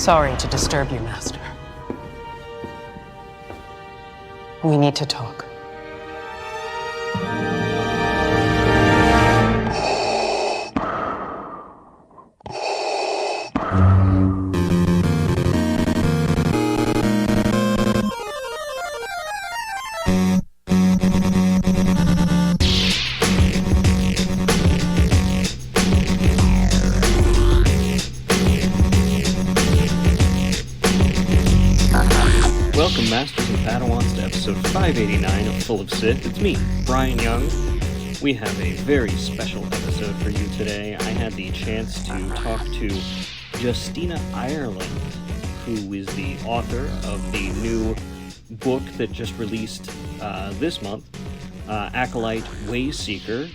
Sorry to disturb you, Master. We need to talk. Welcome, Masters and Padawans, to episode 589 of Full of Sith. It's me, Bryan Young. We have a very special episode for you today. I had the chance to talk to Justina Ireland, who is the author of the new book that just released this month, Acolyte, Wayseeker,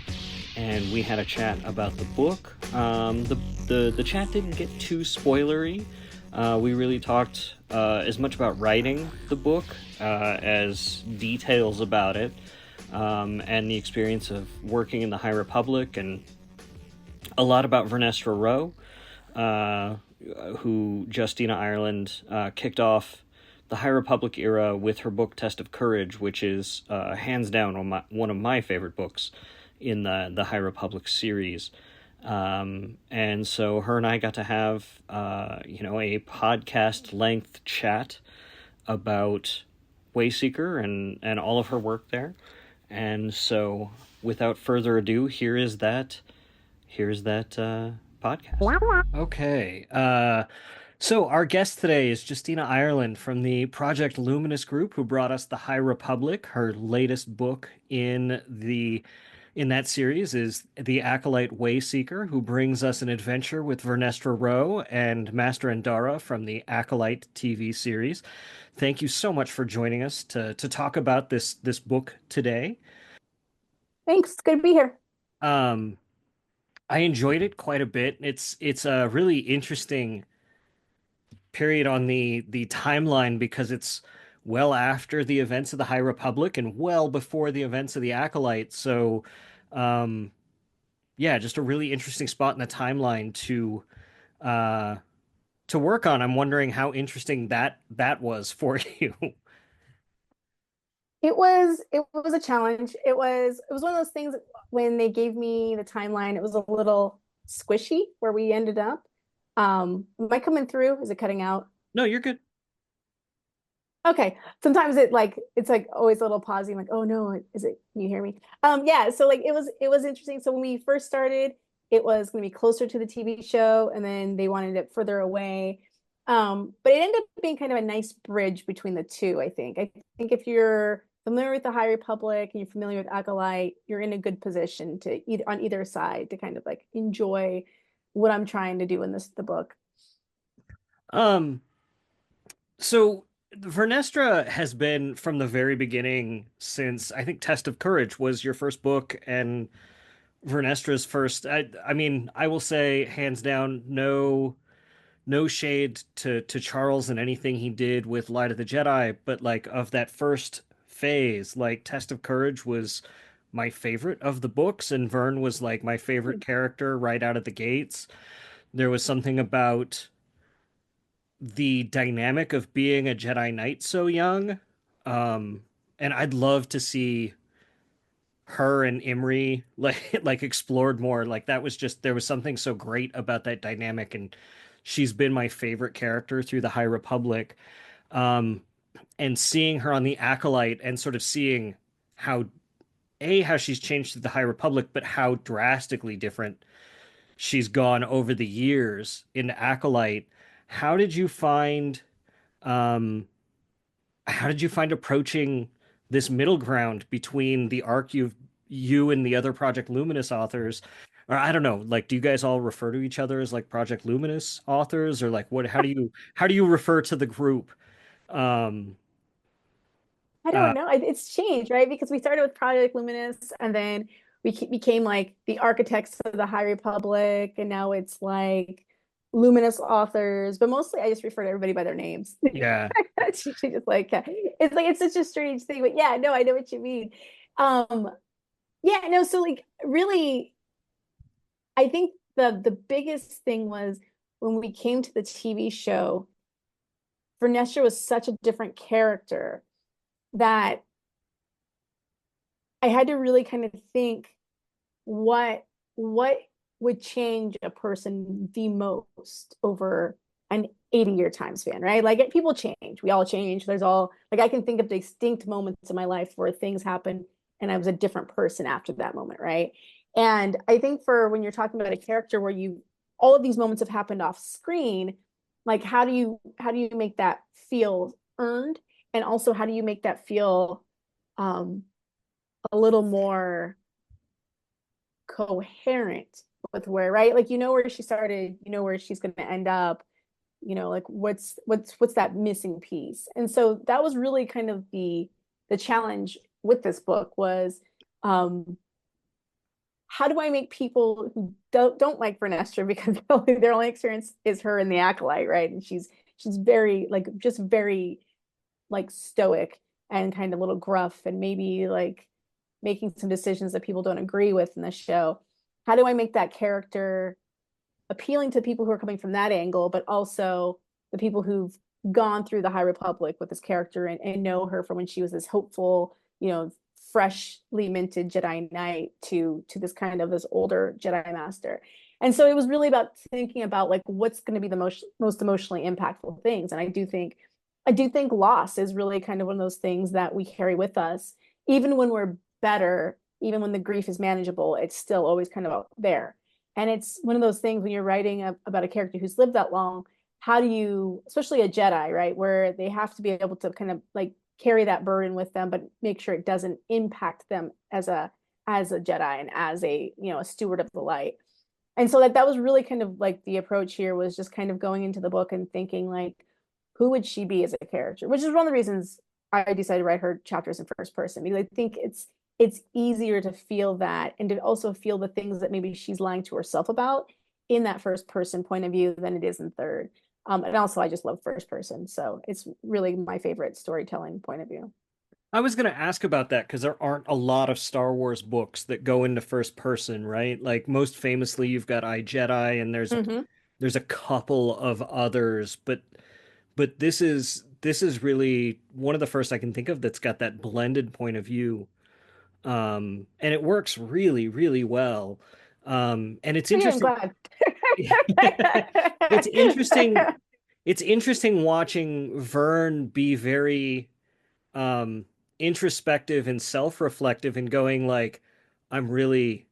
and we had a chat about the book. The chat didn't get too spoilery. We really talked as much about writing the book as details about it, and the experience of working in the High Republic, and a lot about Vernestra Rwoh, who Justina Ireland kicked off the High Republic era with her book Test of Courage, which is hands down one of my favorite books in the High Republic series. And so her and I got to have, a podcast length chat about Wayseeker and all of her work there. And so without further ado, here's that podcast. Okay. So our guest today is Justina Ireland from the Project Luminous group, who brought us the High Republic. Her latest book in that series is the Acolyte Wayseeker, who brings us an adventure with Vernestra Rwoh and Master Endara from the Acolyte TV series. Thank you so much for joining us to talk about this book today. Thanks. It's good to be here. I enjoyed it quite a bit. It's a really interesting period on the timeline because it's well after the events of the High Republic and well before the events of the Acolyte. So, just a really interesting spot in the timeline to work on. I'm wondering how interesting that was for you. It was a challenge. It was one of those things when they gave me the timeline, it was a little squishy where we ended up. Am I coming through? Is it cutting out? No, you're good. Okay. Sometimes it's like always a little pausing, like, oh no, is it, can you hear me? So like it was interesting. So when we first started, it was going to be closer to the TV show, and then they wanted it further away. But it ended up being kind of a nice bridge between the two, I think. I think if you're familiar with the High Republic and you're familiar with Acolyte, you're in a good position to on either side to kind of like enjoy what I'm trying to do in the book. So Vernestra has been from the very beginning, since I think Test of Courage was your first book and Vernestra's first. I mean, I will say hands down, no shade to Charles and anything he did with Light of the Jedi, but like of that first phase, like Test of Courage was my favorite of the books, and Vern was like my favorite character right out of the gates. There was something about the dynamic of being a Jedi Knight so young. And I'd love to see her and Imri like explored more. Like that was just, there was something so great about that dynamic, and she's been my favorite character through the High Republic. And seeing her on the Acolyte and sort of seeing how she's changed to the High Republic, but how drastically different she's gone over the years in Acolyte. How did you find approaching this middle ground between the arc you and the other Project Luminous authors? Or I don't know, like, do you guys all refer to each other as like Project Luminous authors, or like what? How do you refer to the group? I don't know. It's changed, right? Because we started with Project Luminous, and then we became like the architects of the High Republic, and now it's like Luminous authors. But mostly, I just refer to everybody by their names. Yeah. It's just like it's such a strange thing, but yeah, no, I know what you mean. Yeah, no. So like, really, I think the biggest thing was when we came to the TV show. Vernestra was such a different character that I had to really kind of think what would change a person the most over an 80-year time span, right? Like people change. We all change. There's all like I can think of distinct moments in my life where things happen and I was a different person after that moment, right? And I think for when you're talking about a character where you all of these moments have happened off screen, like how do you make that feel earned? And also how do you make that feel um a little more coherent with where, right? Like you know where she started, you know where she's going to end up, you know, like what's that missing piece. And so that was really kind of the challenge with this book was um how do I make people who don't like Vernestra because their only experience is her in the Acolyte, right? And she's very like just very like stoic and kind of a little gruff and maybe like making some decisions that people don't agree with in the show. How do I make that character appealing to people who are coming from that angle, but also the people who've gone through the High Republic with this character and know her from when she was this hopeful, you know, freshly minted Jedi Knight to this kind of this older Jedi Master. And so it was really about thinking about like what's going to be the most emotionally impactful things. And I do think loss is really kind of one of those things that we carry with us, even when we're better, even when the grief is manageable, it's still always kind of out there. And it's one of those things when you're writing about a character who's lived that long, how do you, especially a Jedi, right, where they have to be able to kind of like carry that burden with them, but make sure it doesn't impact them as a Jedi and as a, you know, a steward of the light. And so that was really kind of like the approach here was just kind of going into the book and thinking like, who would she be as a character? Which is one of the reasons I decided to write her chapters in first person, because I think it's easier to feel that and to also feel the things that maybe she's lying to herself about in that first person point of view than it is in third. And also I just love first person. So it's really my favorite storytelling point of view. I was going to ask about that because there aren't a lot of Star Wars books that go into first person, right? Like most famously, you've got iJedi, and Mm-hmm. there's a couple of others, but this is really one of the first I can think of that's got that blended point of view, and it works really, really well. And it's Oh, yeah, I'm interesting. glad. It's interesting. It's interesting watching Vern be very um introspective and self-reflective and going like I'm really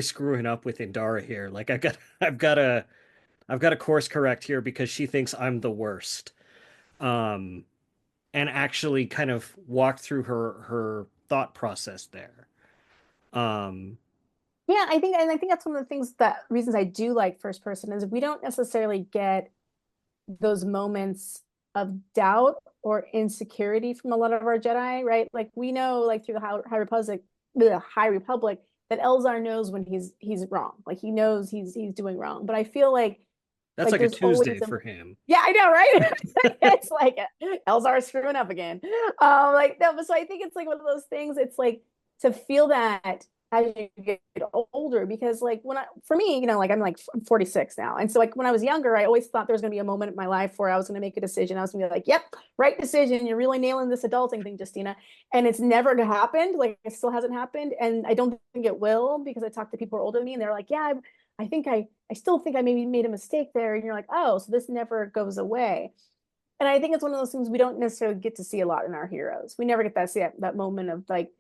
screwing up with Indara here. Like I've got to course correct here because she thinks I'm the worst. Um and actually kind of walk through her thought process there. Um Yeah, I think that's one of the things that reasons I do like first person is we don't necessarily get those moments of doubt or insecurity from a lot of our Jedi, right? Like we know, like through the High Republic, that Elzar knows when he's wrong. Like he knows he's doing wrong. But I feel that's like like a there's Tuesday always a for him. yeah, I know, right? It's like Elzar screwing up again. Like no, so I think it's like one of those things. It's like to feel that as you get older, because like for me, you know, like I'm 46 now, and so like when I was younger, I always thought there was gonna be a moment in my life where I was gonna make a decision. I was gonna be like, "Yep, right decision. You're really nailing this adulting thing, Justina," and it's never happened. Like it still hasn't happened, and I don't think it will because I talk to people who are older than me, and they're like, "Yeah, I think I still think I maybe made a mistake there," and you're like, "Oh, so this never goes away." And I think it's one of those things we don't necessarily get to see a lot in our heroes. We never get that see that moment of like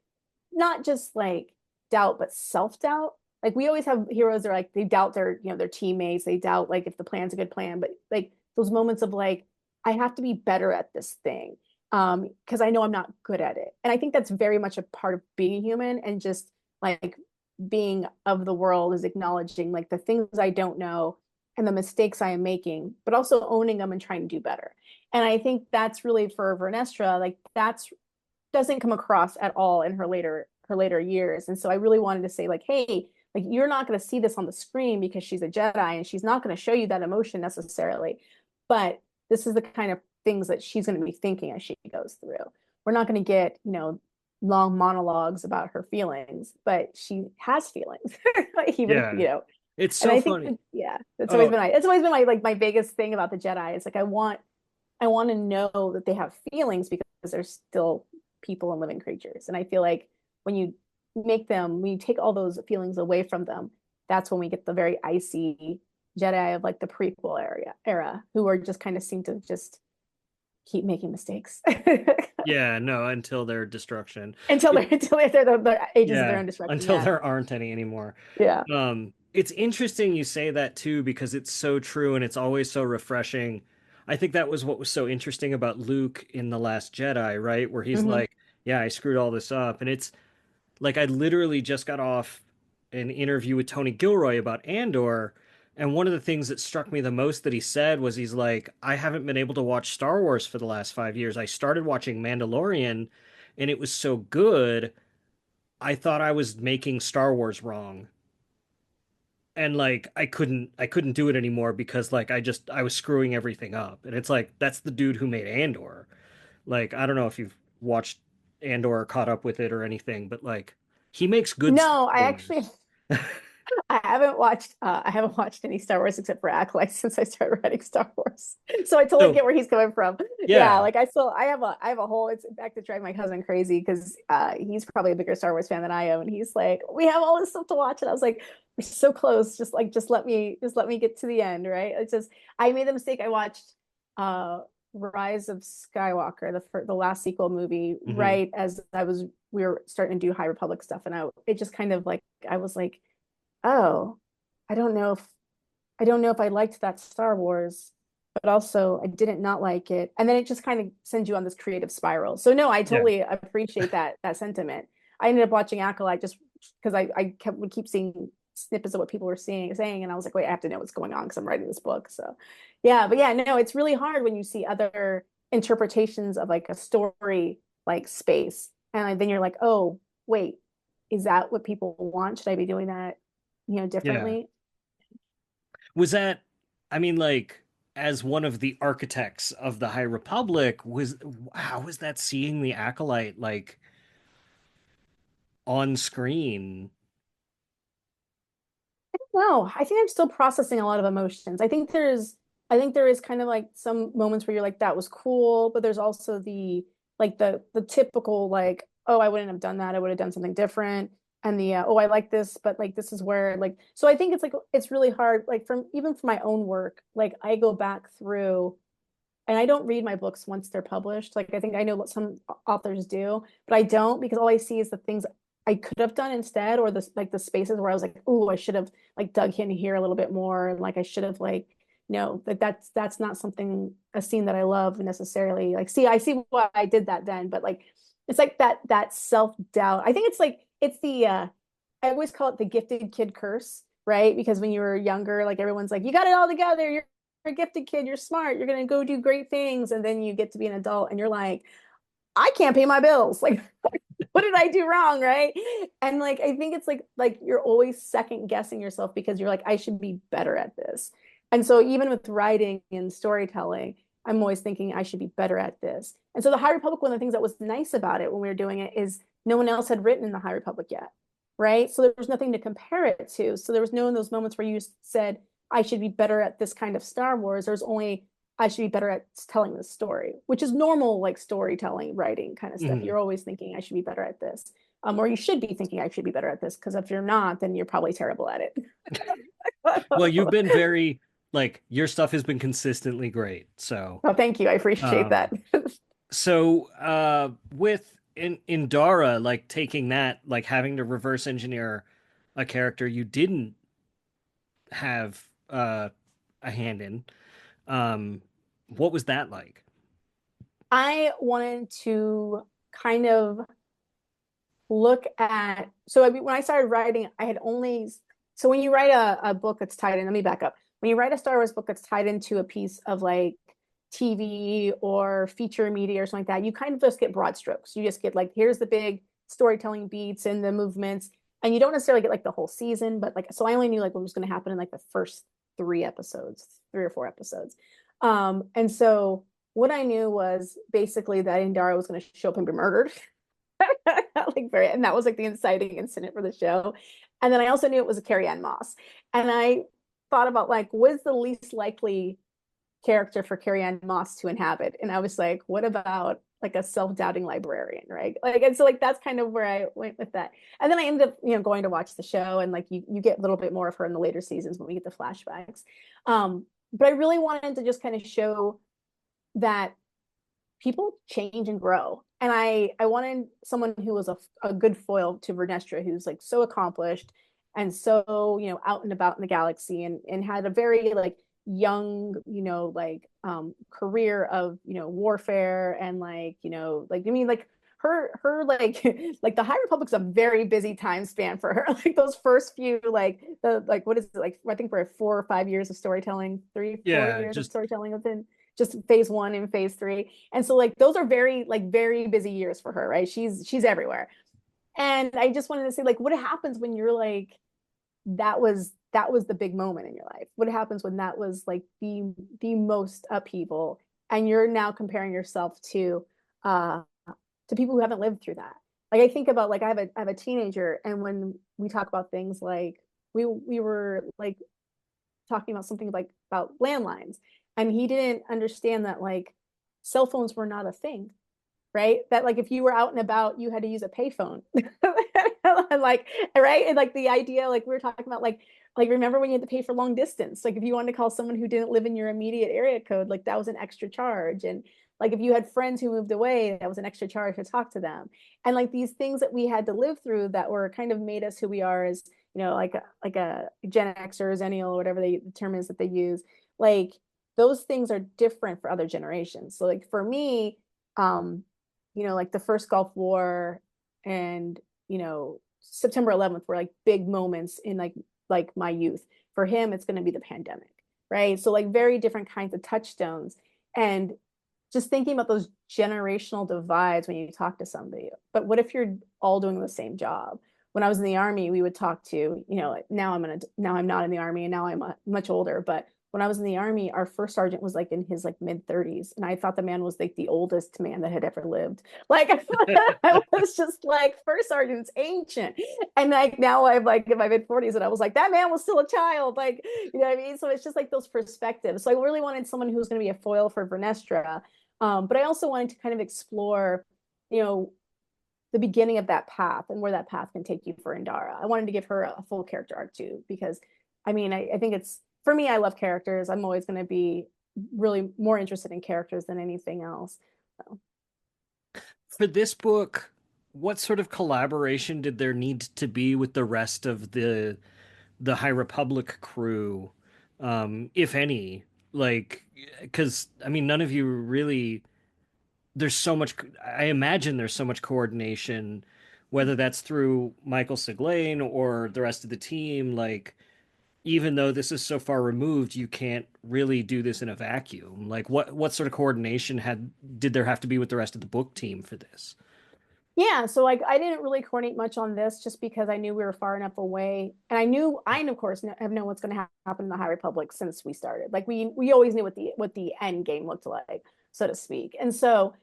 not just like doubt, but self-doubt. Like we always have heroes that are like they doubt their teammates, they doubt like if the plan's a good plan, but like those moments of like, I have to be better at this thing. Because I know I'm not good at it. And I think that's very much a part of being human and just like being of the world is acknowledging like the things I don't know and the mistakes I am making, but also owning them and trying to do better. And I think that's really for Vernestra, like that's doesn't come across at all in her later years. And so I really wanted to say like, hey, like you're not going to see this on the screen because she's a Jedi and she's not going to show you that emotion necessarily. But this is the kind of things that she's going to be thinking as she goes through. We're not going to get, long monologues about her feelings, but she has feelings. Even, Yeah. It's and so I think funny. yeah, Oh, it's always been my like my biggest thing about the Jedi. It's like I want I want to know that they have feelings because they're still people and living creatures. And I feel like when you when you take all those feelings away from them, that's when we get the very icy Jedi of like the prequel era who are just kind of seem to just keep making mistakes Yeah, no, until their destruction. until they're the ages of their Yeah, own destruction. until Yeah. there aren't any anymore. Yeah. It's interesting you say that too, because it's so true and it's always so refreshing. I think that was what was so interesting about Luke in The Last Jedi, right? Where he's Hmm. like, yeah, I screwed all this up. And it's like I literally just got off an interview with Tony Gilroy about Andor, and one of the things that struck me the most that he said was he's like, I haven't been able to watch Star Wars for the last 5 years. I started watching Mandalorian, and it was so good. I thought I was making Star Wars wrong. And like I couldn't do it anymore because like I was screwing everything up. And it's like that's the dude who made Andor. Like I don't know if you've watched Andor or caught up with it or anything, but like he makes good Star No, I actually Wars. I haven't watched any Star Wars except for Acolyte since I started writing Star Wars. So I totally So get where he's coming from. Yeah, yeah. like I have a whole, it's in fact to drive my cousin crazy because he's probably a bigger Star Wars fan than I am. And he's like, we have all this stuff to watch. And I was like, we're so close. Just let me get to the end, right? It's just I made the mistake. I watched Rise of Skywalker, the last sequel movie, Hmm. right as we were starting to do High Republic stuff. And it just kind of like I was like, oh, I don't know if I liked that Star Wars, but also I didn't not like it. And then it just kind of sends you on this creative spiral. So no, I Yeah. totally appreciate that sentiment. I ended up watching Acolyte just because would keep seeing snippets of what people were saying, and I was like, wait, I have to know what's going on because I'm writing this book. So yeah, but yeah, no, it's really hard when you see other interpretations of like a story like space, and then you're like, oh, wait, is that what people want? Should I be doing that, Yeah. differently? Was that, I mean, like, as one of the architects of the High Republic, how was that seeing the Acolyte like on screen? No, I think I'm still processing a lot of emotions. I think there is kind of like some moments where you're like, that was cool, but there's also the typical like, oh, I wouldn't have done that. I would have done something different. And oh, I like this, but like this is where like, so I think it's like it's really hard, like even from my own work, like I go back through and I don't read my books once they're published. Like I think I know what some authors do, but I don't because all I see is the things I could have done instead, or the spaces where I was like, oh, I should have like dug in here a little bit more, and like I should have like, no, that's not something a scene that I love necessarily. Like, see, I see why I did that then, but like, it's like that self doubt. I think it's like it's the I always call it the gifted kid curse, right? Because when you were younger, like everyone's like, you got it all together, you're a gifted kid, you're smart, you're gonna go do great things, and then you get to be an adult and you're like, I can't pay my bills. Like, what did I do wrong, right? And like I think it's like you're always second guessing yourself because you're like, I should be better at this. And so even with writing and storytelling, I'm always thinking I should be better at this. And so the High Republic, one of the things that was nice about it when we were doing it is no one else had written in the High Republic yet, right? So there was nothing to compare it to. So there was no in those moments where you said, I should be better at this kind of Star Wars. There's only I should be better at telling the story, which is normal, like storytelling, writing kind of stuff. Mhm. You're always thinking, I should be better at this. Or you should be thinking, I should be better at this. Because if you're not, then you're probably terrible at it. Well, you've been very like your stuff has been consistently great. So, Oh, thank you. I appreciate um, that. with in Dara, like taking that, like having to reverse engineer a character you didn't have a hand in, um, what was that like? I wanted to kind of look at, so I mean, when I started writing, I had only, so when you write a book that's tied in, let me back up. When you write a Star Wars book that's tied into a piece of like TV or feature media or something like that, you kind of just get broad strokes. You just get like, here's the big storytelling beats and the movements. And you don't necessarily get like the whole season, but like, so I only knew like what was going to happen in like the first 3 episodes, 3 or 4 episodes. And so what I knew was basically that Indara was going to show up and be murdered. Like very, and that was like the inciting incident for the show. And then I also knew it was a Carrie Ann Moss. And I thought about like, what is the least likely character for Carrie Ann Moss to inhabit. And I was like, what about like a self-doubting librarian, right? Like, and so like that's kind of where I went with that. And then I ended up, going to watch the show, and like you get a little bit more of her in the later seasons when we get the flashbacks. But I really wanted to just kind of show that people change and grow. And I wanted someone who was a good foil to Vernestra, who's like so accomplished and so, out and about in the galaxy, and had a very like young, career of, warfare, and like, I mean, like her like like the High Republic's a very busy time span for her. Like those first few, like the like what is it, like I think we're at 4 or 5 years of storytelling, 3 4 Yeah, years of storytelling within just phase 1 and phase 3. And so like those are very busy years for her, right? She's everywhere. And I just wanted to say, like, what happens when you're like, that was the big moment in your life? What happens when that was like the most upheaval, and you're now comparing yourself to people who haven't lived through that? Like I think about, like, I have a teenager, and when we talk about things like we were like talking about something like about landlines, and he didn't understand that like cell phones were not a thing, right? That like if you were out and about, you had to use a payphone. Like, right? And like the idea, like we were talking about, like remember when you had to pay for long distance? Like if you wanted to call someone who didn't live in your immediate area code, like that was an extra charge. And like if you had friends who moved away, that was an extra charge to talk to them. And like these things that we had to live through that were kind of made us who we are as, like a Gen X or Zennial or whatever the term is that they use. Like those things are different for other generations. So like for me, like the first Gulf War and, September 11th were like big moments in like my youth. For him, it's going to be the pandemic, right? So like very different kinds of touchstones. And just thinking about those generational divides when you talk to somebody. But what if you're all doing the same job? When I was in the Army, we would talk to, now I'm not in the Army, and now I'm much older, but when I was in the Army, our first sergeant was like in his like mid 30s, and I thought the man was like the oldest man that had ever lived. Like I was just like, first sergeant's ancient, and like now I'm like in my mid 40s, and I was like, that man was still a child. Like, you know what I mean? So it's just like those perspectives. So I really wanted someone who was going to be a foil for Vernestra, but I also wanted to kind of explore, the beginning of that path and where that path can take you for Indara. I wanted to give her a full character arc too, because I mean, I think it's, for me, I love characters. I'm always going to be really more interested in characters than anything else. So. For this book, what sort of collaboration did there need to be with the rest of the High Republic crew, if any? Like, because I mean, none of you really. There's so much. I imagine there's so much coordination, whether that's through Michael Siglain or the rest of the team. Like, even though this is so far removed, you can't really do this in a vacuum. Like, what sort of coordination did there have to be with the rest of the book team for this? Yeah, so like I didn't really coordinate much on this just because I knew we were far enough away, and I of course have known what's going to happen in the High Republic since we started. Like we always knew what the end game looked like, so to speak. And so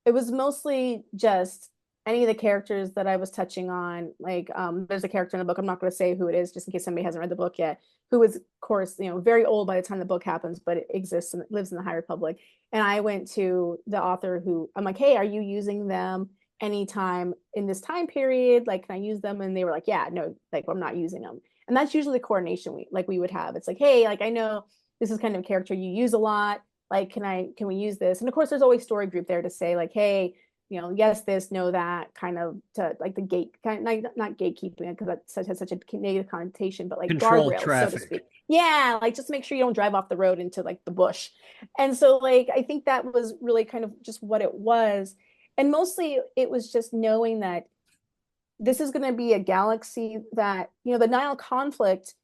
it was mostly just any of the characters that I was touching on. Like there's a character in the book, I'm not going to say who it is just in case somebody hasn't read the book yet, who is of course very old by the time the book happens, but it exists and lives in the High Republic. And I went to the author who I'm like, hey, are you using them anytime in this time period? Like, can I use them? And they were like, yeah, no, like I'm not using them. And that's usually the coordination we would have. It's like, hey, like I know this is kind of a character you use a lot. Like, can we use this? And of course, there's always story group there to say like, hey, yes, this, no, that, kind of, to like the gate, kind of not gatekeeping, because that has such a negative connotation, but like Control guardrails, so to traffic. speak. Yeah, like just make sure you don't drive off the road into like the bush. And so like I think that was really kind of just what it was. And mostly it was just knowing that this is going to be a galaxy that, the Nile conflict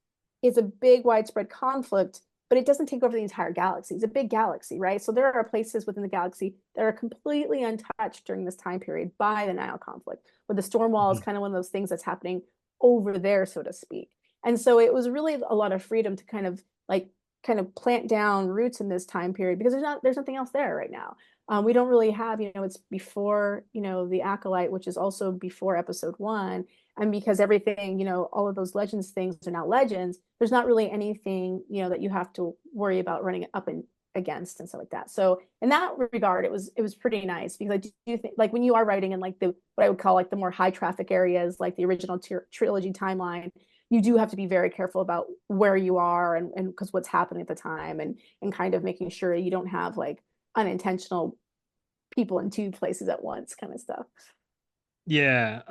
is a big widespread conflict, but it doesn't take over the entire galaxy. It's a big galaxy, right? So there are places within the galaxy that are completely untouched during this time period by the Nile conflict, where the storm wall is kind of one of those things that's happening over there, so to speak. And so it was really a lot of freedom to kind of plant down roots in this time period, because there's nothing else there right now. We don't really have, it's before, the Acolyte, which is also before episode 1. And because everything, all of those legends things are now legends, there's not really anything, that you have to worry about running up and against and stuff like that. So in that regard, it was pretty nice, because I do think, like, when you are writing in like the what I would call like the more high traffic areas, like the original trilogy timeline, you do have to be very careful about where you are, and because what's happening at the time, and kind of making sure you don't have like unintentional people in two places at once kind of stuff. Yeah.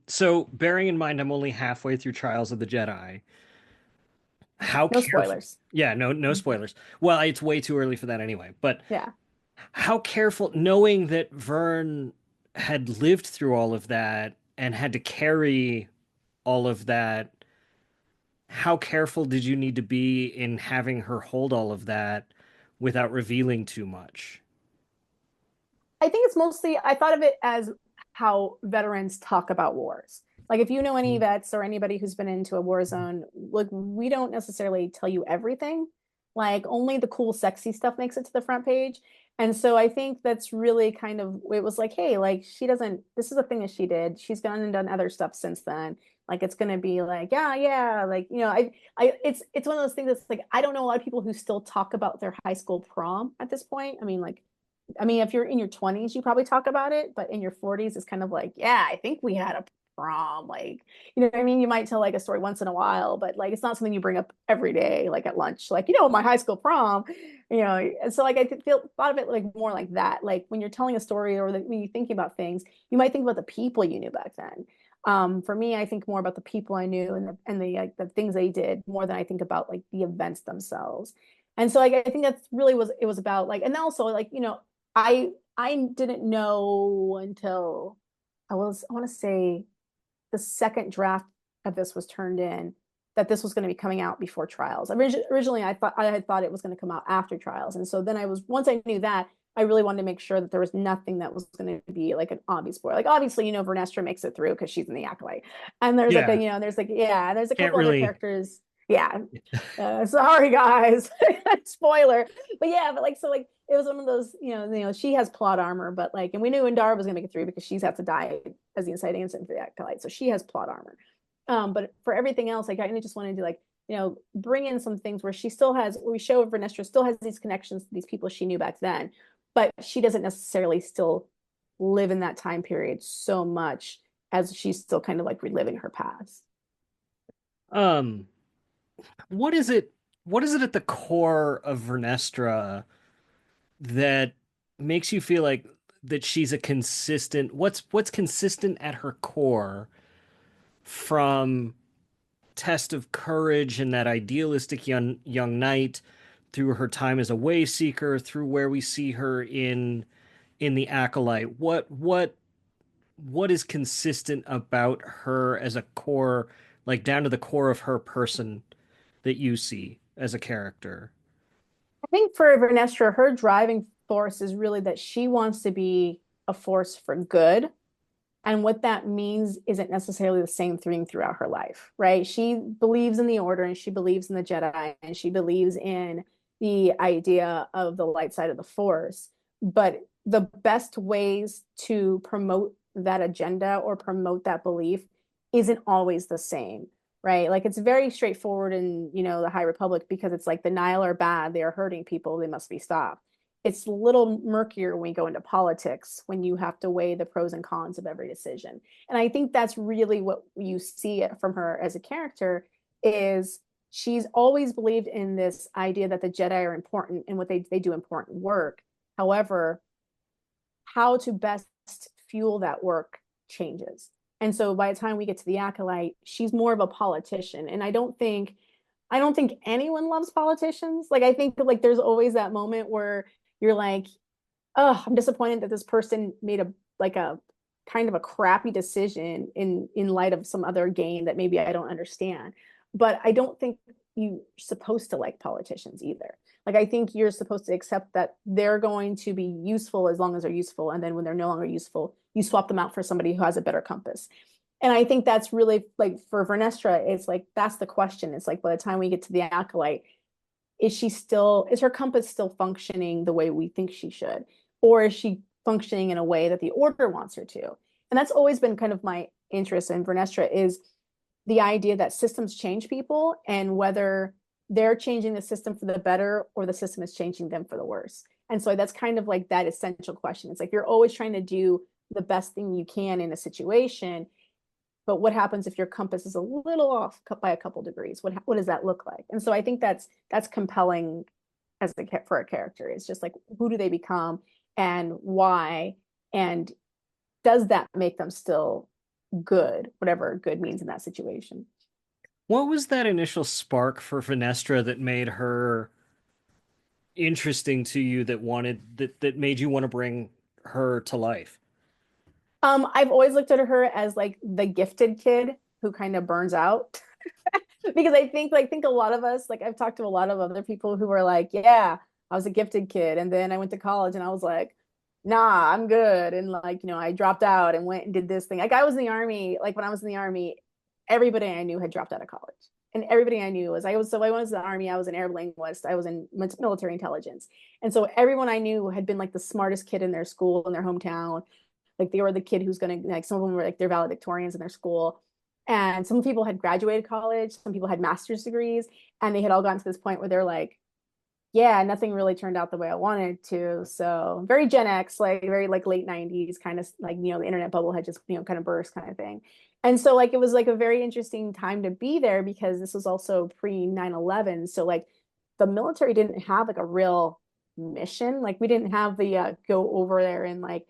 So bearing in mind I'm only halfway through Trials of the Jedi, how No careful? spoilers. Yeah, no spoilers. Well, it's way too early for that anyway, but Yeah. how careful, knowing that Vern had lived through all of that and had to carry all of that, how careful did you need to be in having her hold all of that without revealing too much? I think it's mostly, I thought of it as how veterans talk about wars. Like, if you know any vets or anybody who's been into a war zone, like, we don't necessarily tell you everything. Like, only the cool, sexy stuff makes it to the front page. And so I think that's really kind of, it was like, hey, like, she doesn't, this is a thing that she did. She's gone and done other stuff since then. Like, it's going to be like, yeah, like, it's one of those things that's like, I don't know a lot of people who still talk about their high school prom at this point. I mean, if you're in your 20s, you probably talk about it, but in your 40s, it's kind of like, yeah, I think we had a prom. Like, you know what I mean? You might tell like a story once in a while, but like it's not something you bring up every day, like at lunch, like, my high school prom, And so like I thought of it like more like that. Like when you're telling a story, or when you're thinking about things, you might think about the people you knew back then. For me, I think more about the people I knew, and the like the things they did, more than I think about like the events themselves. And so like I think that's really was it was about like, and also like, I didn't know until I want to say the second draft of this was turned in, that this was going to be coming out before Trials. Originally, I had thought it was going to come out after Trials, and so then once I knew that, I really wanted to make sure that there was nothing that was going to be like an obvious spoiler. Like, obviously, Vernestra makes it through because she's in the Acolyte, and there's like Yeah, there's a can't couple other really. characters. Yeah, sorry guys, spoiler. But yeah, but like so like it was one of those, she has plot armor, but like, and we knew Indara was gonna make it through because she's had to die as the inciting incident for the Acolyte, so she has plot armor. But for everything else, like, I just wanted to like, bring in some things where where we show Vernestra still has these connections to these people she knew back then, but she doesn't necessarily still live in that time period so much, as she's still kind of like reliving her past. Um, what is it? What is it at the core of Vernestra that makes you feel like that she's a consistent? What's consistent at her core from Test of Courage and that idealistic young knight, through her time as a Wayseeker, through where we see her in the Acolyte? What is consistent about her as a core, like down to the core of her person, that you see as a character? I think for Vernestra, her driving force is really that she wants to be a force for good. And what that means isn't necessarily the same thing throughout her life, right? She believes in the Order, and she believes in the Jedi, and she believes in the idea of the light side of the Force. But the best ways to promote that agenda or promote that belief isn't always the same, right? Like, it's very straightforward in, the High Republic, because it's like the Nihil are bad, they are hurting people, they must be stopped. It's a little murkier when we go into politics, when you have to weigh the pros and cons of every decision. And I think that's really what you see from her as a character, is she's always believed in this idea that the Jedi are important and what they do important work. However, how to best fuel that work changes. And so by the time we get to the Acolyte, she's more of a politician. And I don't think anyone loves politicians. Like, I think like there's always that moment where you're like, oh, I'm disappointed that this person made a kind of a crappy decision in light of some other gain that maybe I don't understand. But I don't think you're supposed to like politicians either. Like, I think you're supposed to accept that they're going to be useful as long as they're useful, and then when they're no longer useful, you swap them out for somebody who has a better compass. And I think that's really like for Vernestra, it's like that's the question. It's like by the time we get to the Acolyte, is her compass still functioning the way we think she should? or is she functioning in a way that the order wants her to? And that's always been kind of my interest in Vernestra, is the idea that systems change people, and whether they're changing the system for the better or the system is changing them for the worse. And so that's kind of like that essential question. It's like you're always trying to do the best thing you can in a situation, but what happens if your compass is a little off by a couple degrees? What does that look like? And so I think that's compelling as for a character. It's just like, who do they become and why? And does that make them still good, whatever good means in that situation? What was that initial spark for Finestra that made her interesting to you, that made you want to bring her to life? I've always looked at her as like the gifted kid who kind of burns out. Because I think a lot of us, like I've talked to a lot of other people who were like, yeah, I was a gifted kid, and then I went to college and I was like, nah, I'm good. And like, I dropped out and went and did this thing. Like I was in the army, like when I was in the army, everybody I knew had dropped out of college. And everybody I knew I was in the army, I was an air linguist, I was in military intelligence. And so everyone I knew had been like the smartest kid in their school, in their hometown. Like they were the kid who's going to, like, some of them were like they're valedictorians in their school. And some people had graduated college, some people had master's degrees, and they had all gotten to this point where they're like, yeah, nothing really turned out the way I wanted to. So very Gen X, like very like late 90s, kind of like, the internet bubble had just, kind of burst kind of thing. And so like it was like a very interesting time to be there, because this was also pre 9/11. So like the military didn't have like a real mission. Like we didn't have the go over there and like,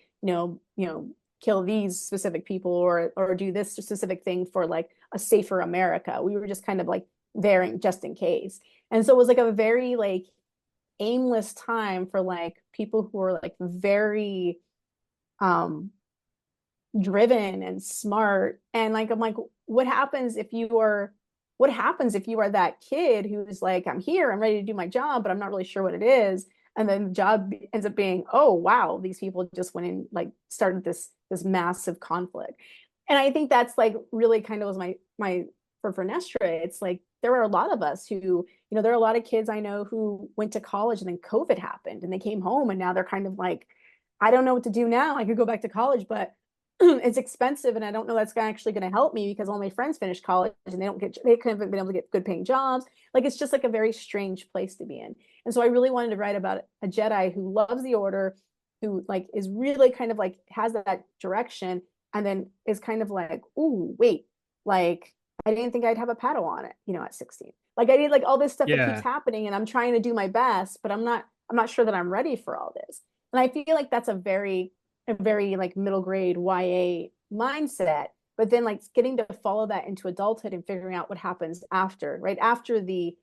kill these specific people or do this specific thing for like a safer America. We were just kind of like there just in case. And so it was like a very like aimless time for like people who were like very driven and smart. And like I'm like, what happens if you are that kid who's like, I'm here, I'm ready to do my job, but I'm not really sure what it is. And then the job ends up being, oh wow, these people just went and like started this massive conflict. And I think that's like really kind of was my for Vernestra. It's like there were a lot of us who, there are a lot of kids I know who went to college and then COVID happened and they came home and now they're kind of like, I don't know what to do now. I could go back to college, but it's expensive and I don't know that's actually going to help me because all my friends finished college and they couldn't have been able to get good paying jobs. Like it's just like a very strange place to be in. And so I really wanted to write about a Jedi who loves the Order, who like is really kind of like has that direction, and then is kind of like, ooh, wait, like I didn't think I'd have a Padawan at 16. Like I need like all this stuff that keeps happening and I'm trying to do my best, but I'm not sure that I'm ready for all this. And I feel like that's a very like middle grade YA mindset, but then like getting to follow that into adulthood and figuring out what happens after, right? After the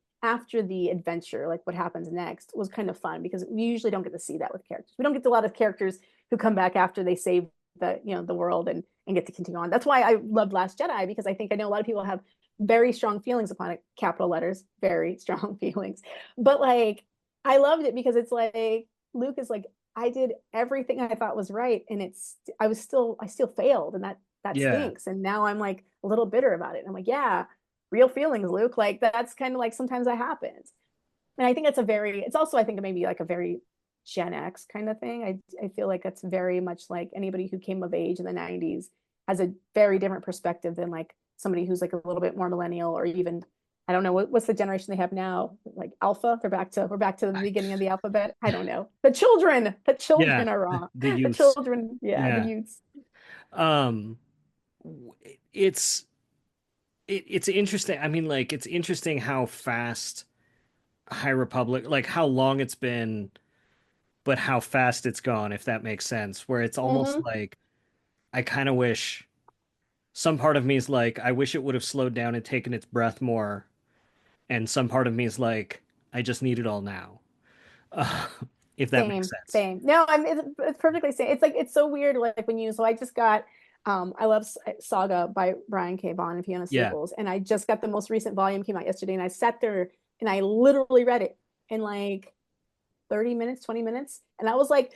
adventure, like what happens next was kind of fun because we usually don't get to see that with characters. We don't get a lot of characters who come back after they save the world and get to continue on. That's why I loved Last Jedi, because I know a lot of people have very strong feelings upon it, capital letters, very strong feelings. But like I loved it because it's like Luke is like, I did everything I thought was right, and I still failed, and that stinks. And now I'm like a little bitter about it. And I'm like, yeah, real feelings, Luke. Like that's kind of like sometimes that happens. And I think it's also I think maybe like a very Gen X kind of thing. I feel like that's very much like anybody who came of age in the 90s has a very different perspective than like somebody who's like a little bit more millennial, or even I don't know what's the generation they have now, like alpha. We're back to the beginning of the alphabet. I don't know. The children are wrong. The youths. The children, the youths. It's interesting. I mean, like it's interesting how fast High Republic, like how long it's been, but how fast it's gone, if that makes sense. Where it's almost like I kind of wish some part of me is like, I wish it would have slowed down and taken its breath more. And some part of me is like, I just need it all now. If that makes sense. Same. No, it's perfectly same. It's like, it's so weird. Like so I just got, I love Saga by Brian K. Vaughan and Fiona Staples. And I just got the most recent volume, came out yesterday, and I sat there and I literally read it in like 30 minutes, 20 minutes. And I was like,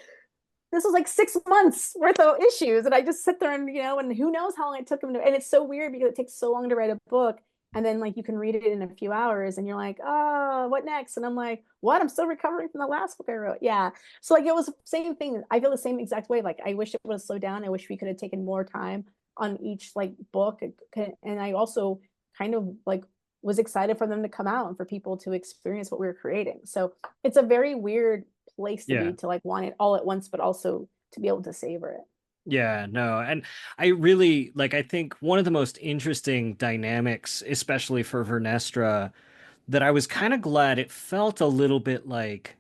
this was like 6 months worth of issues. And I just sit there and, and who knows how long it took him to, and it's so weird because it takes so long to write a book. and then like you can read it in a few hours and you're like, oh, what next? And I'm like, what? I'm still recovering from the last book I wrote. Yeah. So like it was the same thing. I feel the same exact way. Like I wish it would have slowed down. I wish we could have taken more time on each like book. And I also kind of like was excited for them to come out and for people to experience what we were creating. So it's a very weird place to Yeah. be, to like want it all at once, but also to be able to savor it. Yeah, no. And I really like, I think one of the most interesting dynamics, especially for Vernestra, that I was kind of glad it felt a little bit like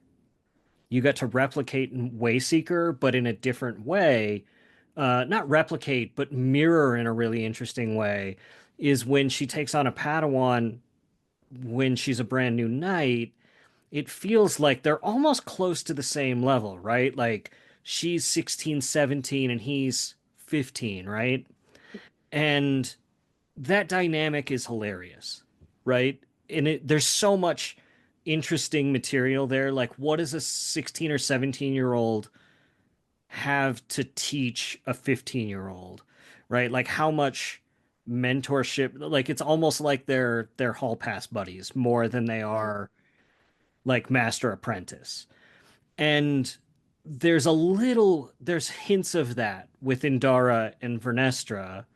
you got to replicate in Wayseeker, but in a different way. Not replicate, but mirror in a really interesting way, is when she takes on a Padawan when she's a brand new knight. It feels like they're almost close to the same level, right? Like she's 16, 17, and he's 15, right? And that dynamic is hilarious, right? And there's so much interesting material there. Like, what does a 16 or 17-year-old have to teach a 15-year-old, right? Like, how much mentorship? Like, it's almost like they're hall pass buddies more than they are like master apprentice. And there's hints of that with Indara and Vernestra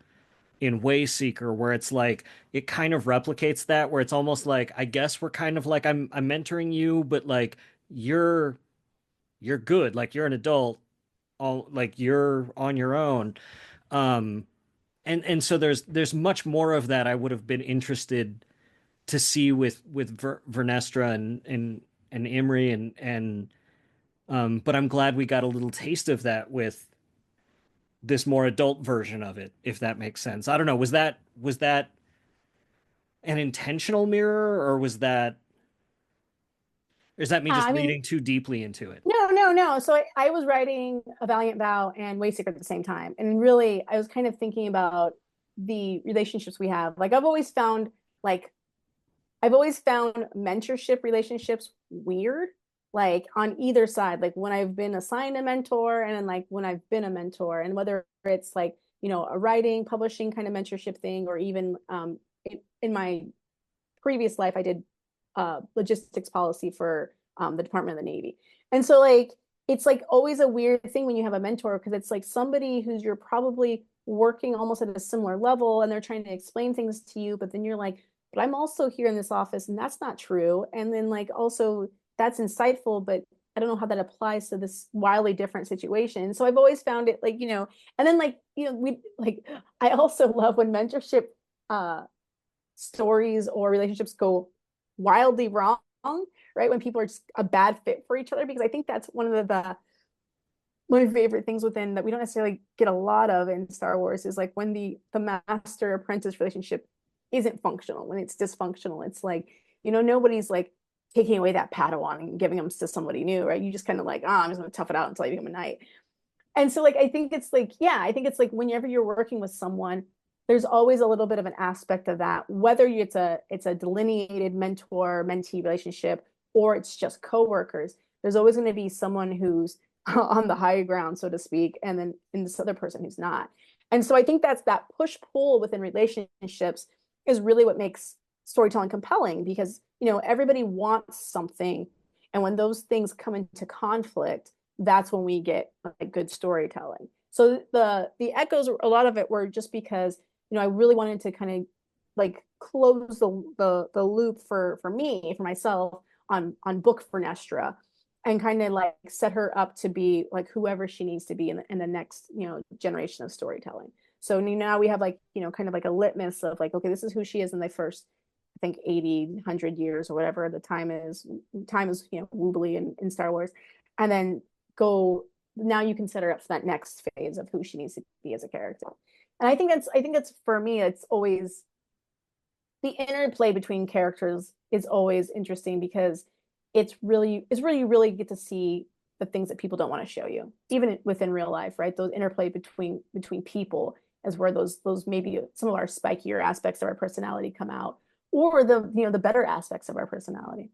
in Wayseeker, where it's like it kind of replicates that, where it's almost like I guess we're kind of like I'm mentoring you, but like you're you're good, like you're an adult, all like you're on your own. Um, and so there's much more of that I would have been interested to see with Vernestra and Imri and but I'm glad we got a little taste of that with this more adult version of it, if that makes sense. I don't know. Was that an intentional mirror, or is that me just I mean, reading too deeply into it? no, no, no. So I was writing A Valiant Vow and Wayseeker at the same time. And really, I was kind of thinking about the relationships we have. Like like I've always found mentorship relationships weird, like on either side, like when I've been assigned a mentor and then like when I've been a mentor, and whether it's like, a writing, publishing kind of mentorship thing, or even in my previous life, I did logistics policy for the Department of the Navy. And so like it's like always a weird thing when you have a mentor, because it's like somebody who's you're probably working almost at a similar level and they're trying to explain things to you, but then you're like, but I'm also here in this office and that's not true. And then like also that's insightful, but I don't know how that applies to this wildly different situation. So I've always found it like, and then like, we like I also love when mentorship uh stories or relationships go wildly wrong, right? When people are just a bad fit for each other, because I think that's one of the my favorite things within that we don't necessarily get a lot of in Star Wars is like when the master apprentice relationship isn't functional, when it's dysfunctional. It's like, nobody's like taking away that Padawan and giving them to somebody new, right? You just kind of like, I'm just gonna tough it out until I become a knight. And so like I think it's like, yeah, I think it's like whenever you're working with someone, there's always a little bit of an aspect of that, whether it's a delineated mentor mentee relationship or it's just coworkers. There's always going to be someone who's on the high ground, so to speak, and then in this other person who's not. And so I think that's that push pull within relationships is really what makes storytelling compelling, because everybody wants something, and when those things come into conflict, that's when we get like good storytelling. So the echoes, a lot of it were just because I really wanted to kind of like close the loop for me, for myself, on book for Nestra, and kind of like set her up to be like whoever she needs to be in the next generation of storytelling. So now we have like kind of like a litmus of like, okay, this is who she is in the first, I think, 80 100 years or whatever the time is woobly in Star Wars, and then go, now you can set her up for that next phase of who she needs to be as a character. And I think that's for me, it's always the interplay between characters is always interesting, because it's really get to see the things that people don't want to show you, even within real life, right? Those interplay between people is where those maybe some of our spikier aspects of our personality come out, or the better aspects of our personality.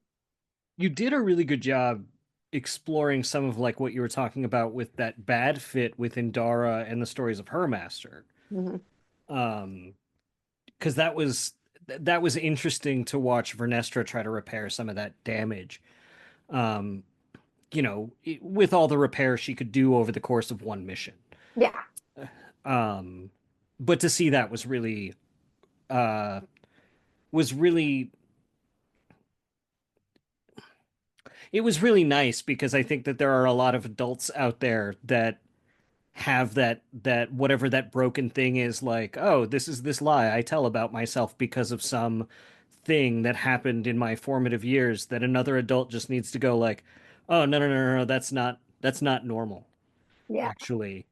You did a really good job exploring some of like what you were talking about with that bad fit with Indara and the stories of her master. Mm-hmm. Um, because that was interesting to watch Vernestra try to repair some of that damage. Um, with all the repair she could do over the course of one mission. Yeah. Um, but to see that uh was really it was really nice because I think that there are a lot of adults out there that have that whatever that broken thing is, like, oh, this is this lie I tell about myself because of some thing that happened in my formative years, that another adult just needs to go like, oh, no, no, no, no, no, that's not normal, Yeah. actually.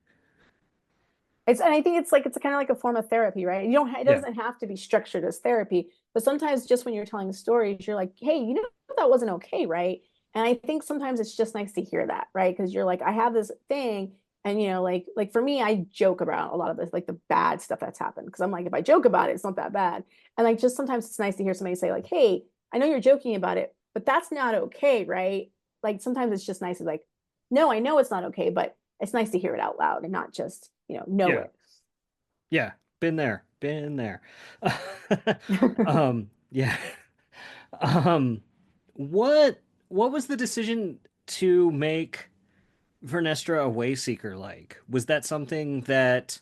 And I think it's kind of like a form of therapy, right? You don't, it Yeah. doesn't have to be structured as therapy, but sometimes just when you're telling stories, you're like, hey, that wasn't okay, right? And I think sometimes it's just nice to hear that, right? Because you're like, I have this thing, and like for me, I joke about a lot of this, like the bad stuff that's happened, because I'm like, if I joke about it, it's not that bad. And like just sometimes it's nice to hear somebody say like, hey, I know you're joking about it, but that's not okay, right? Like sometimes it's just nice to like, no, I know it's not okay, but it's nice to hear it out loud and not just, know Yeah. it. Yeah. Been there. Yeah. Um, what what was the decision to make Vernestra a Wayseeker like? Was that something that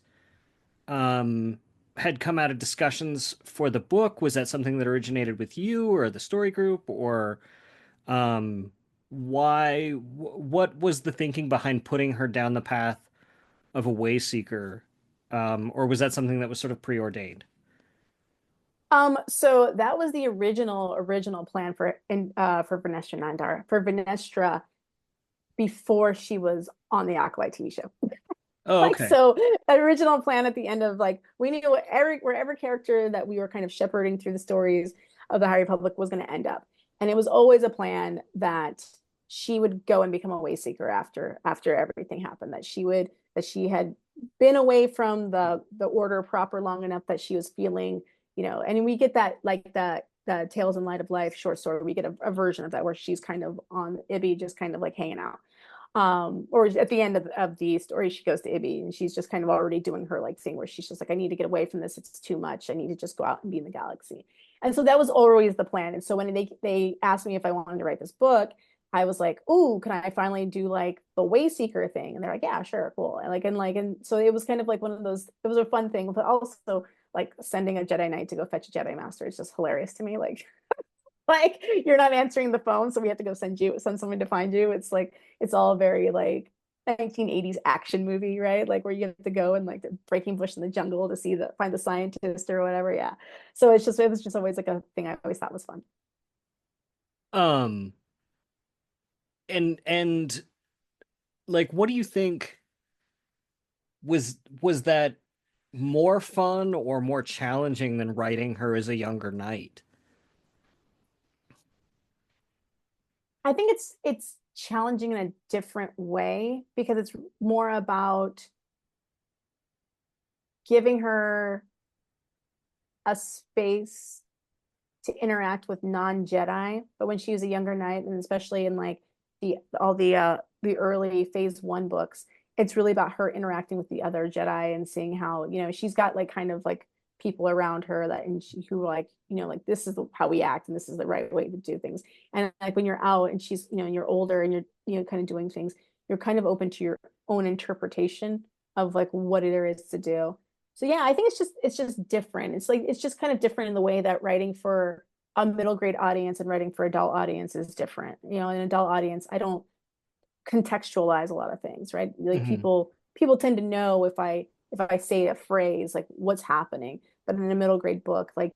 um had come out of discussions for the book? Was that something that originated with you or the story group, or um what was the thinking behind putting her down the path of a Wayseeker? Or was that something that was sort of preordained? So that was the original plan for Vernestra Nandar, for Vernestra before she was on the Acolyte TV show. Oh, Like okay. so, original plan at the end of like we knew wherever character that we were kind of shepherding through the stories of the High Republic was going to end up, and it was always a plan that she would go and become a Wayseeker after everything happened. That she had been away from the order proper long enough that she was feeling, and we get that like the Tales in Light of Life short story. We get a version of that where she's kind of on Ibby, just kind of like hanging out, or at the end of the story she goes to Ibby and she's just kind of already doing her like thing where she's just like, I need to get away from this, it's too much, I need to just go out and be in the galaxy. And so that was always the plan. And so when they asked me if I wanted to write this book, I was like, "Ooh, can I finally do like the Wayseeker thing?" And they're like, "Yeah, sure, cool." And so it was kind of like one of those. It was a fun thing, but also like sending a Jedi Knight to go fetch a Jedi Master is just hilarious to me. Like you're not answering the phone, so we have to go send someone to find you. It's like it's all very like 1980s action movie, right? Like where you have to go and like the breaking bush in the jungle to find the scientist or whatever. Yeah. So it was just always like a thing I always thought was fun. Um, and like, what do you think was that more fun or more challenging than writing her as a younger knight? I think it's challenging in a different way because it's more about giving her a space to interact with non-Jedi. But when she was a younger knight, and especially in like the early phase 1 books, it's really about her interacting with the other Jedi and seeing how, she's got like kind of like people around her who are like, like this is how we act and this is the right way to do things. And like when you're out and she's, and you're older and you're, kind of doing things, you're kind of open to your own interpretation of like what it is to do. So yeah, I think it's just different. It's like it's just kind of different in the way that writing for a middle grade audience and writing for adult audience is different. An adult audience, I don't contextualize a lot of things, right? Like Hmm. people tend to know if I say a phrase like what's happening. But in a middle grade book, like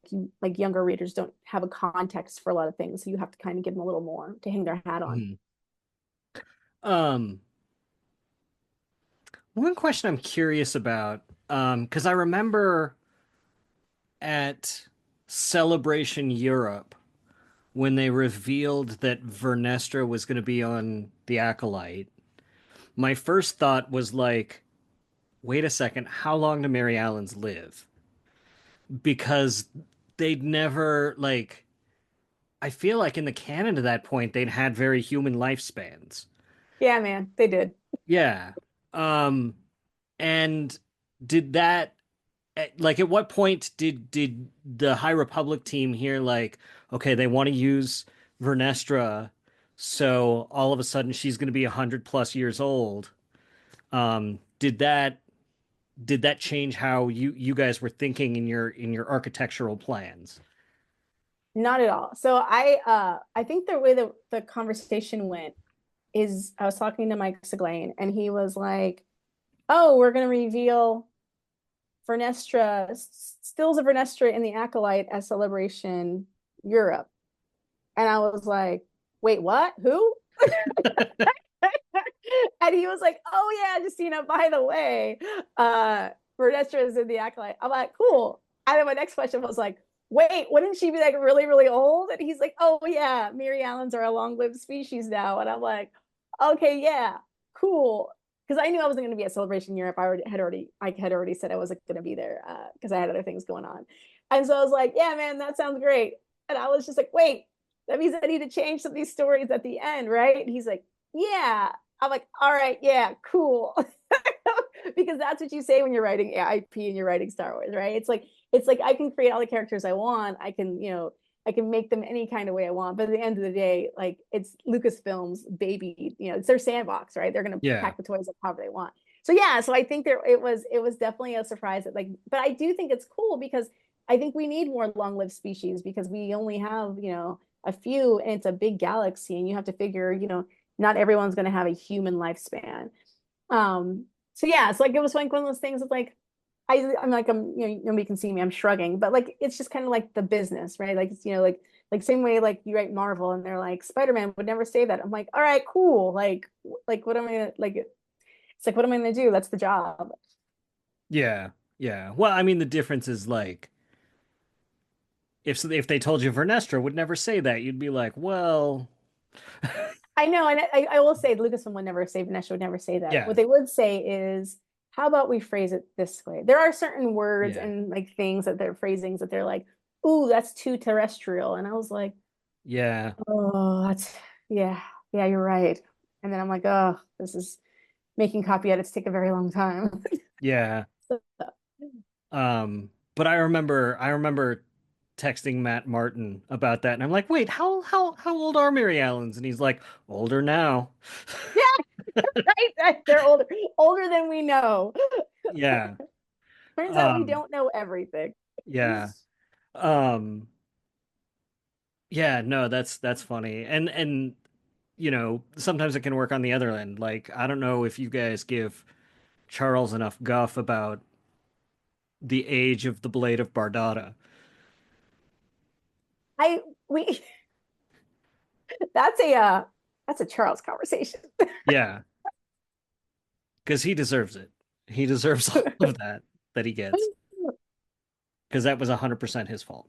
younger readers don't have a context for a lot of things. So you have to kind of give them a little more to hang their hat on. Hmm. Um, one question I'm curious about, because I remember at Celebration Europe when they revealed that Vernestra was going to be on the Acolyte, my first thought was like, wait a second, how long do Mary Allens live? Because they'd never like I feel like in the canon to that point they'd had very human lifespans. Yeah, man, they did. Yeah. Um and did that like at what point did the High Republic team here like, okay, they want to use Vernestra, so all of a sudden she's going to be 100 plus years old. Did that change how you guys were thinking in your architectural plans? Not at all. So I think the way the conversation went is I was talking to Mike Seglain and he was like, "Oh, we're gonna reveal Vernestra stills of Vernestra in the Acolyte at Celebration Europe." And I was like, "Wait, what? Who?" And he was like, "Oh yeah, Justina, by the way, Vernestra is in the Acolyte." I'm like, "Cool." And then my next question was like, "Wait, wouldn't she be like really, really old?" And he's like, "Oh yeah, Mary Allens are a long-lived species now." And I'm like, "Okay, yeah, cool." Because I knew I wasn't going to be at Celebration Europe. I had already said I wasn't going to be there because I had other things going on. And so I was like, "Yeah, man, that sounds great." And I was just like, "Wait, that means I need to change some of these stories at the end, right?" And he's like, "Yeah." I'm like, "All right, yeah, cool." Because that's what you say when you're writing IP and you're writing Star Wars, right? It's like I can create all the characters I want. I can make them any kind of way I want. But at the end of the day, like it's Lucasfilm's baby, it's their sandbox, right? They're gonna Yeah. pack the toys up however they want. So yeah, so I think it was definitely a surprise that but I do think it's cool because I think we need more long-lived species because we only have, a few and it's a big galaxy and you have to figure, not everyone's gonna have a human lifespan. So yeah, it's like it was like one of those things of like I'm like nobody can see me, I'm shrugging, but like it's just kind of like the business, right? Like it's like same way like you write Marvel and they're like Spider-Man would never say that. I'm like, all right, cool. Like what am I gonna like it's like what am I gonna do? That's the job. Yeah. Yeah. Well, I mean, the difference is like if they told you Vernestra would never say that, you'd be like, well, I know, and I will say Lucasfilm would never say Vanessa would never say that. yeah, What they would say is, how about we phrase it this way? There are certain words yeah, and like things that they're phrasings that they're like, ooh, that's too terrestrial. And I was like, yeah, oh, yeah, yeah, you're right. And then I'm like, oh, this is making copy edits take a very long time. yeah. So, But I remember texting Matt Martin about that, and I'm like, wait, how old are Mary Allens? And he's like, older now. yeah, right. They're older than we know. Yeah. Turns out we Um, don't know everything. yeah. Um, yeah, no, that's funny. And sometimes it can work on the other end. Like, I don't know if you guys give Charles enough guff about the age of the blade of Bardata. I we that's a Charles conversation. Yeah, because he deserves it. He deserves all of that he gets because that was 100% his fault.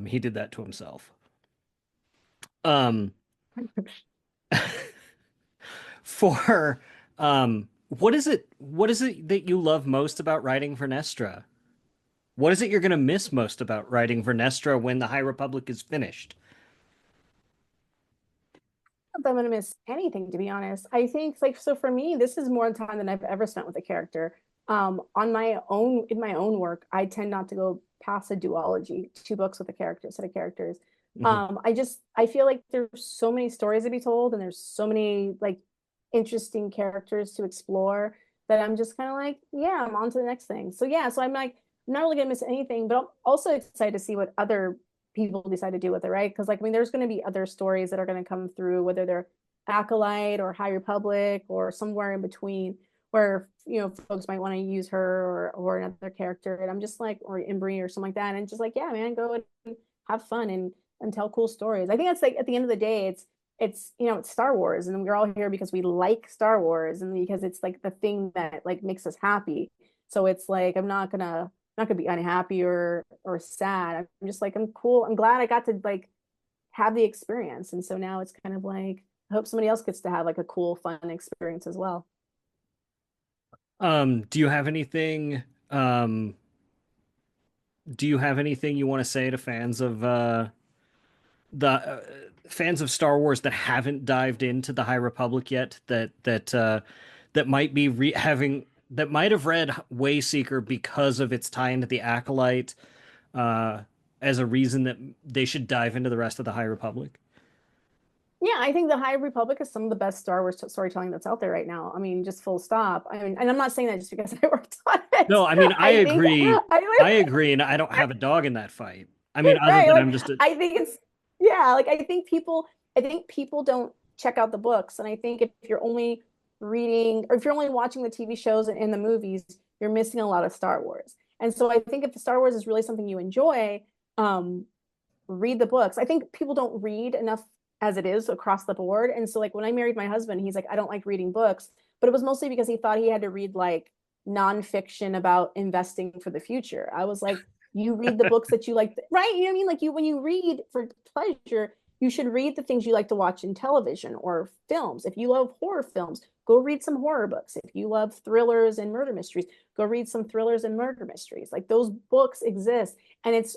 He did that to himself. Um, for what is it that you love most about writing Vernestra? What is it you're gonna miss most about writing Vernestra when the High Republic is finished? Not that I'm gonna miss anything, to be honest. I think like so for me, this is more time than I've ever spent with a character. On my own in my own work, I tend not to go past a duology, two books with a character, set of characters. Mhm. I feel like there's so many stories to be told, and there's so many like interesting characters to explore that I'm just kind of like, yeah, I'm on to the next thing. So yeah, so I'm like, I'm not really gonna miss anything, but I'm also excited to see what other people decide to do with it, right? Because like I mean, there's going to be other stories that are going to come through, whether they're Acolyte or High Republic or somewhere in between, where folks might want to use her or another character, and I'm just like, or Embry or something like that, and just like, yeah, man, go and have fun and tell cool stories. I think that's like at the end of the day, it's Star Wars, and we're all here because we like Star Wars and because it's like the thing that like makes us happy. So it's like I'm not gonna be unhappy or sad. I'm just like I'm cool. I'm glad I got to like have the experience. And so now it's kind of like I hope somebody else gets to have like a cool, fun experience as well. Do you have anything do you have anything you want to say to the fans of Star Wars that haven't dived into the High Republic yet that might be having that might have read Wayseeker because of its tie into the Acolyte, uh, as a reason that they should dive into the rest of the High Republic. Yeah, I think the High Republic is some of the best Star Wars storytelling that's out there right now. I mean, just full stop. I mean, and I'm not saying that just because I worked on it. No, I mean, I I think agree. I I agree, and I don't have a dog in that fight. I mean, other right, than like I'm just a, I think it's yeah, like I think people don't check out the books, and I think if you're only reading or if you're only watching the TV shows and the movies, you're missing a lot of Star Wars. And so I think if the Star Wars is really something you enjoy, um, read the books. I think people don't read enough as it is across the board. And so like when I married my husband, he's like, I don't like reading books, but it was mostly because he thought he had to read like nonfiction about investing for the future. I was like, you read the books that you like, right? You know what I mean? Like you, when you read for pleasure, you should read the things you like to watch in television or films. If you love horror films, go read some horror books. If you love thrillers and murder mysteries, go read some thrillers and murder mysteries. Like those books exist. And it's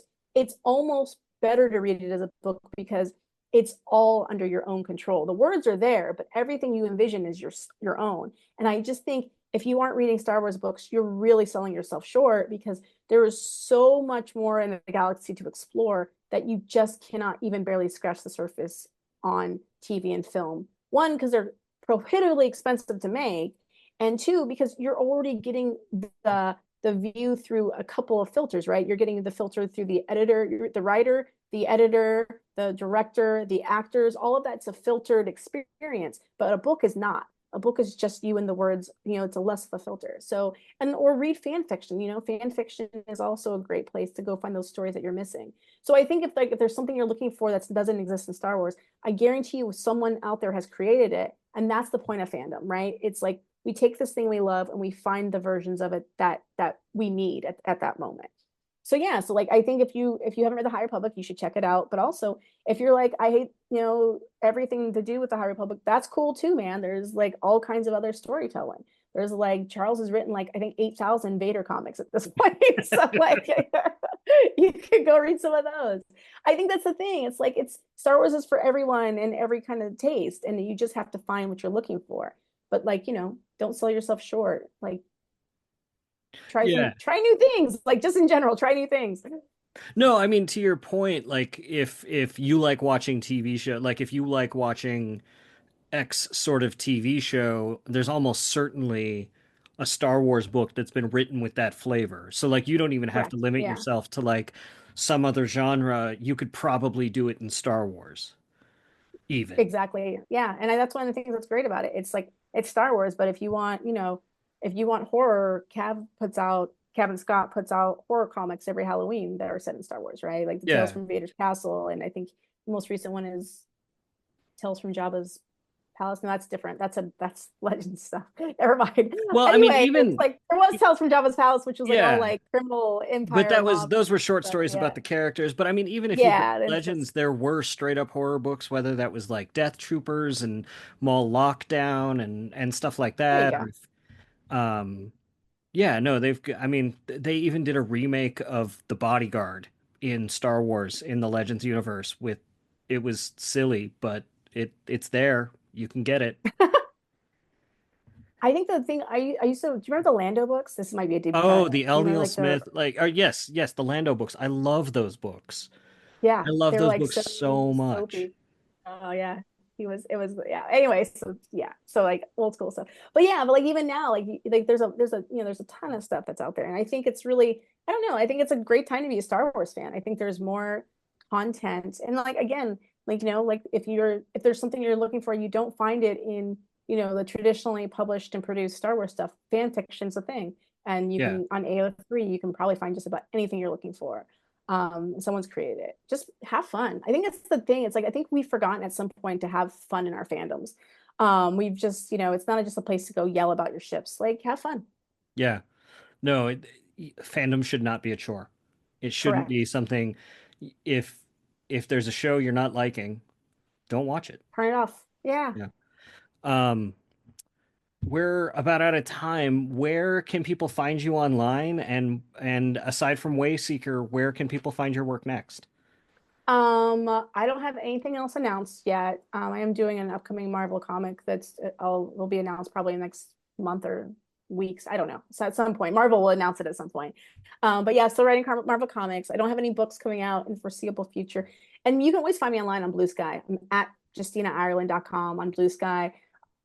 almost better to read it as a book because it's all under your own control. The words are there, but everything you envision is your own. And I just think if you aren't reading Star Wars books, you're really selling yourself short because there is so much more in the galaxy to explore that you just cannot even barely scratch the surface on TV and film. One, because they're prohibitively expensive to make, and two, because you're already getting the view through a couple of filters, right? You're getting the filter through the editor, the writer, the editor, the director, the actors, all of that's a filtered experience, but a book is not. A book is just you and the words, you know, it's a less of a filter. So, and or read fan fiction, you know, fan fiction is also a great place to go find those stories that you're missing. So I think if there's something you're looking for that doesn't exist in Star Wars, I guarantee you someone out there has created it. And that's the point of fandom, right? It's like we take this thing we love and we find the versions of it that we need at that moment. So yeah, so like I think if you haven't read the High Republic, you should check it out. But also if you're like, I hate, you know, everything to do with the High Republic, that's cool too, man. There's like all kinds of other storytelling. There's like Charles has written like I think 8,000 Vader comics at this point. So like you could go read some of those. I think that's the thing. It's like it's Star Wars is for everyone and every kind of taste, and you just have to find what you're looking for. But like, you know, don't sell yourself short. Like yeah. try new things. Like just in general, try new things. No, I mean to your point, like if you like watching TV show, like if you like watching X sort of TV show, there's almost certainly a Star Wars book that's been written with that flavor. So like you don't even have to Correct. limit Yeah. yourself to like some other genre. You could probably do it in Star Wars, even. Exactly. Yeah. And that's one of the things that's great about it. It's like it's Star Wars, but if you want, you know, if you want horror, Kevin Scott puts out horror comics every Halloween that are set in Star Wars, right? Like the Tales Yeah. from Vader's Castle, and I think the most recent one is Tales from Jabba's Palace. No, that's different. That's legend stuff. Never mind. Well, I mean, Anyway, it's even like there was Tales from Jabba's Palace, which was like all yeah, like criminal but empire that was mob those were short stuff. stories Yeah. about the characters. But I mean, even if you go to Yeah. It's Legends, just there were straight up horror books, whether that was like Death Troopers and Mall Lockdown and stuff like there you that. go. Um, yeah, no, I mean, they even did a remake of The Bodyguard in Star Wars in the Legends universe with it was silly, but it's there. You can get it. I think the thing I used to, do you remember the Lando books? This might be a deep Oh, cut. the Do L. you remember Neil like the Smith, like, yes, yes, the Lando books. I love those books. yeah, I love they were those like books so so much. soapy. Oh yeah. It was yeah. Anyway, so yeah. So like old school stuff. But yeah, but like even now, like there's a you know, there's a ton of stuff that's out there. And I think it's really, I don't know, I think it's a great time to be a Star Wars fan. I think there's more content. And like again, like you know, like if there's something you're looking for, you don't find it in, you know, the traditionally published and produced Star Wars stuff. Fan fiction's a thing. And you Yeah. can on AO3, you can probably find just about anything you're looking for. Someone's created it. Just have fun. I think that's the thing. It's like I think we've forgotten at some point to have fun in our fandoms. We've just, you know, it's not just a place to go yell about your ships. Like have fun. Yeah. No, fandom should not be a chore. It shouldn't Correct. be something if if there's a show you're not liking, don't watch it. Turn it off. Yeah. Yeah. Um, we're about out of time. Where can people find you online? And aside from Wayseeker, where can people find your work next? I don't have anything else announced yet. I am doing an upcoming Marvel comic that's will be announced probably next month or weeks. I don't know. So at some point, Marvel will announce it at some point. But yeah, still writing Marvel comics. I don't have any books coming out in the foreseeable future. And you can always find me online on Blue Sky. I'm at JustinaIreland.com on Blue Sky.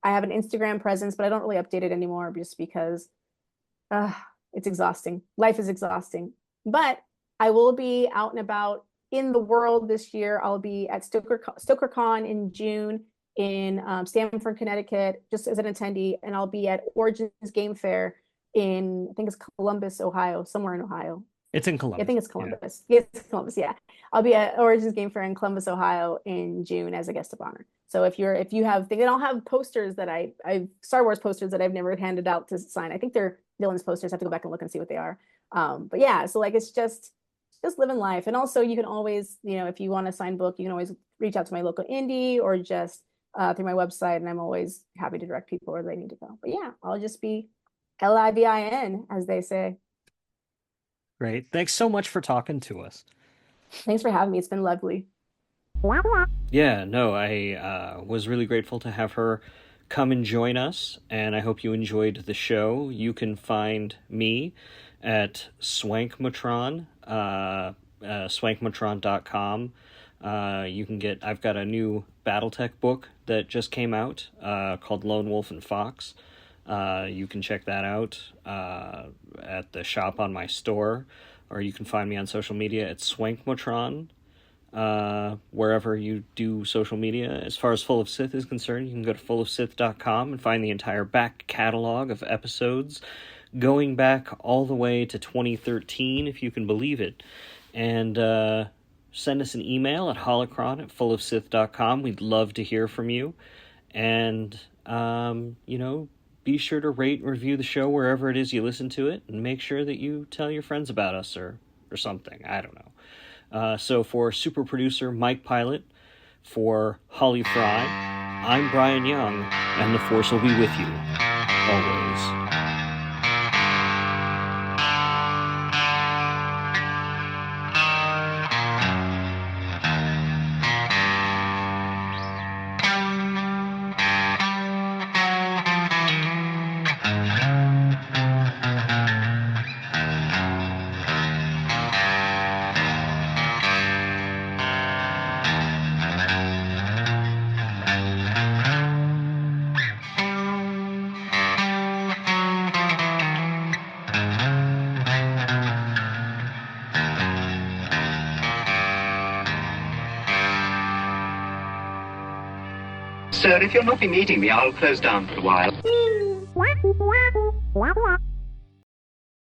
I have an Instagram presence, but I don't really update it anymore just because it's exhausting. Life is exhausting. But I will be out and about in the world this year. I'll be at StokerCon in June in Stamford, Connecticut, just as an attendee, and I'll be at Origins Game Fair in, I think it's Columbus, Ohio, somewhere in Ohio. It's in Columbus. I think it's Columbus. Yeah. It's Columbus, yeah. I'll be at Origins Game Fair in Columbus, Ohio in June as a guest of honor. So if you have, they don't have posters that I Star Wars posters that I've never handed out to sign. I think they're villains posters. I have to go back and look and see what they are. But yeah, so like it's just living life. And also you can always, if you want to sign book, you can always reach out to my local indie or just through my website, and I'm always happy to direct people where they need to go. But yeah, I'll just be LIVIN, as they say. Great. Thanks so much for talking to us. Thanks for having me. It's been lovely. Yeah, no, I was really grateful to have her come and join us, and I hope you enjoyed the show. You can find me at Swankmatron, swankmatron.com. I've got a new Battletech book that just came out called Lone Wolf and Fox. You can check that out at the shop on my store, or you can find me on social media at Swankmatron, wherever you do social media. As far as Full of Sith is concerned, you can go to fullofsith.com and find the entire back catalog of episodes going back all the way to 2013, if you can believe it. And send us an email at holocron@fullofsith.com. We'd love to hear from you. And, be sure to rate and review the show wherever it is you listen to it, and make sure that you tell your friends about us or something. I don't know. So for super producer Mike Pilot, for Holly Fry, I'm Bryan Young, and the Force will be with you always. Sir, if you'll not be needing me, I'll close down for a while.